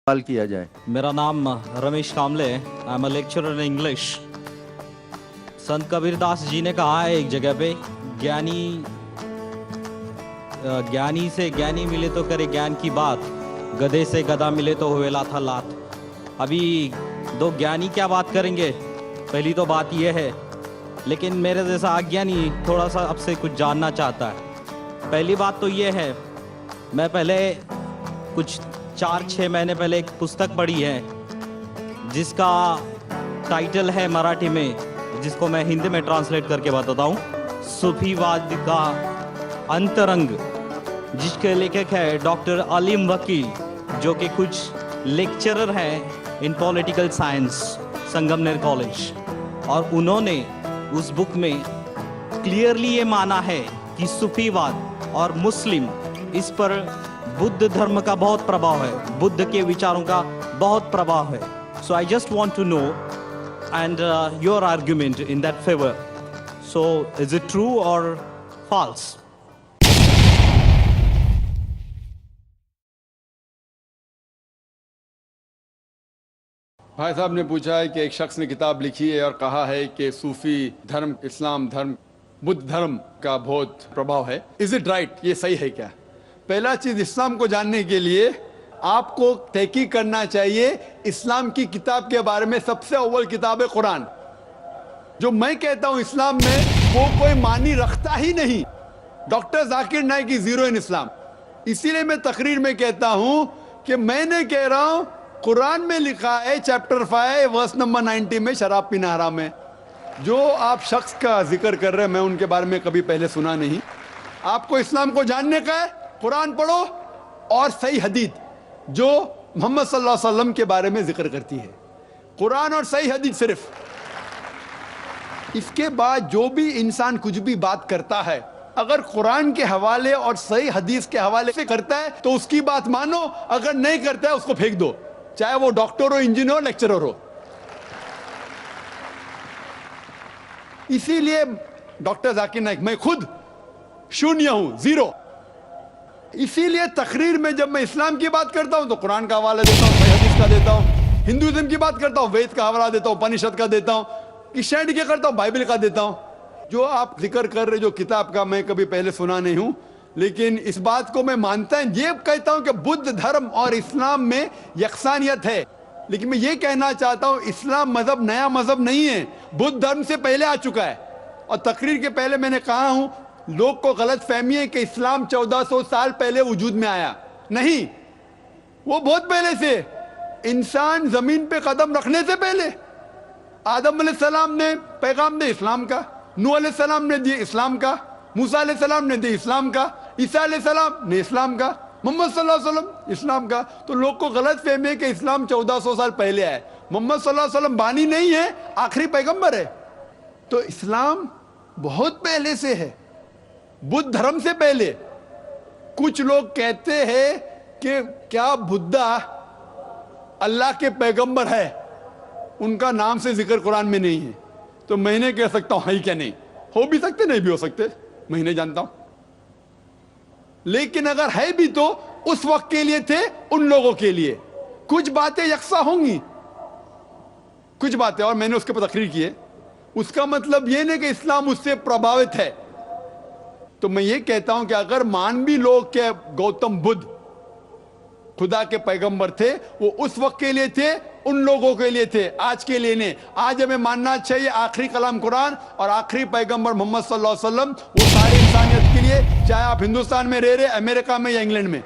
सवाल किया जाए। मेरा नाम रमेश कामले है। I am a lecturer in English. संत कबीरदास जी ने कहा है एक जगह पे, ज्ञानी से ज्ञानी मिले तो करे ज्ञान की बात, गधे से गधा मिले तो हुए लाथा लात। अभी दो ज्ञानी क्या बात करेंगे, पहली तो बात यह है। लेकिन मेरे जैसा अज्ञानी थोड़ा सा आपसे कुछ जानना चाहता है। पहली बात तो ये है, मैं पहले कुछ 4-6 महीने पहले एक पुस्तक पढ़ी है जिसका टाइटल है मराठी में, जिसको मैं हिंदी में ट्रांसलेट करके बताता हूँ, सूफीवाद का अंतरंग, जिसके लेखक है डॉक्टर अलीम वकील, जो कि कुछ लेक्चरर हैं इन पॉलिटिकल साइंस संगमनेर कॉलेज। और उन्होंने उस बुक में क्लियरली ये माना है कि सूफीवाद और मुस्लिम, इस पर बुद्ध धर्म का बहुत प्रभाव है, बुद्ध के विचारों का बहुत प्रभाव है। So I just want to know and your argument in that favor. So is it true or false? भाई साहब ने पूछा है कि एक शख्स ने किताब लिखी है और कहा है कि सूफी धर्म, इस्लाम धर्म, बुद्ध धर्म का बहुत प्रभाव है। Is it right? ये सही है क्या? पहला चीज, इस्लाम को जानने के लिए आपको तहकीक करना चाहिए इस्लाम की किताब के बारे में। सबसे अव्वल किताब है कुरान। जो मैं कहता हूं इस्लाम में, वो कोई मानी रखता ही नहीं। Doctor Zakir Naik is zero in Islam. इसीलिए मैं तकरीर में कहता हूं कि मैंने कह रहा हूं कुरान में लिखा है चैप्टर 5 वर्स नंबर 90 में शराब पीना हराम है। जो आप शख्स का जिक्र कर रहे हैं, मैं उनके बारे में कभी पहले सुना नहीं। आपको इस्लाम को जानने का है, कुरान पढ़ो और सही हदीस जो मोहम्मद सल्लल्लाहु अलैहि वसल्लम के बारे में जिक्र करती है। कुरान और सही हदीस सिर्फ। इसके बाद जो भी इंसान कुछ भी बात करता है, अगर कुरान के हवाले और सही हदीस के हवाले से करता है तो उसकी बात मानो, अगर नहीं करता है उसको फेंक दो, चाहे वो डॉक्टर हो, इंजीनियर हो, लेक्चरर हो। इसीलिए डॉक्टर जाकिर नाइक, मैं खुद शून्य हूं, जीरो। इसीलिए तकरीर में जब मैं इस्लाम की बात करता हूं तो कुरान का हवाला देता हूं, सही हदीस का देता हूं। हिंदुइज्म की बात करता हूं, वेद का हवाला देता हूं, उपनिषद का देता हूं। क्रिश्चियनिटी क्या करता हूं, बाइबल का देता हूं। जो आप जिक्र कर रहे, जो किताब का मैं कभी पहले सुना नहीं हूं, लेकिन इस बात को मैं मानता हूं, ये कहता हूं कि बुद्ध धर्म और इस्लाम में यकसानियत है। लेकिन मैं ये कहना चाहता हूं, इस्लाम मजहब नया मजहब नहीं है, बुद्ध धर्म से पहले आ चुका है। और तकरीर के पहले मैंने कहा हूं, लोग को गलत फहमी है कि इस्लाम 1400 साल पहले वजूद में आया। नहीं, वो बहुत पहले से, इंसान जमीन पे कदम रखने से पहले आदम अलैहिस्सलाम ने पैगाम दिया इस्लाम का, नूह अलैहिस्सलाम ने दिया इस्लाम का, मूसा अलैहिस्सलाम ने दिया इस्लाम का, ईसा अलैहिस्सलाम ने इस्लाम का, मोहम्मद सल्लल्लाहु अलैहि वसल्लम इस्लाम का। तो लोग को गलत फहमी है कि इस्लाम 1400 साल पहले आया। मोहम्मद सल्लल्लाहु अलैहि वसल्लम बानी नहीं है, आखिरी पैगंबर है। तो इस्लाम बहुत पहले से है, बुद्ध धर्म से पहले। कुछ लोग कहते हैं कि क्या बुद्धा अल्लाह के पैगंबर है, उनका नाम से जिक्र कुरान में नहीं है। तो मैं नहीं कह सकता हूं है क्या, नहीं हो भी सकते, नहीं भी हो सकते, मैं नहीं जानता हूं। लेकिन अगर है भी तो उस वक्त के लिए थे, उन लोगों के लिए। कुछ बातें यकसा होंगी, कुछ बातें, और मैंने उसके पर तकरीर की है। उसका मतलब ये नहीं कि इस्लाम उससे प्रभावित है। तो मैं ये कहता हूं कि अगर मानवी लोग के गौतम बुद्ध खुदा के पैगंबर थे, वो उस वक्त के लिए थे, उन लोगों के लिए थे, आज के लिए नहीं। आज हमें मानना चाहिए आखिरी कलाम कुरान और आखिरी पैगंबर मोहम्मद सल्लल्लाहु अलैहि वसल्लम, वो सारी इंसानियत के लिए, चाहे आप हिंदुस्तान में रह रहे, अमेरिका में या इंग्लैंड में।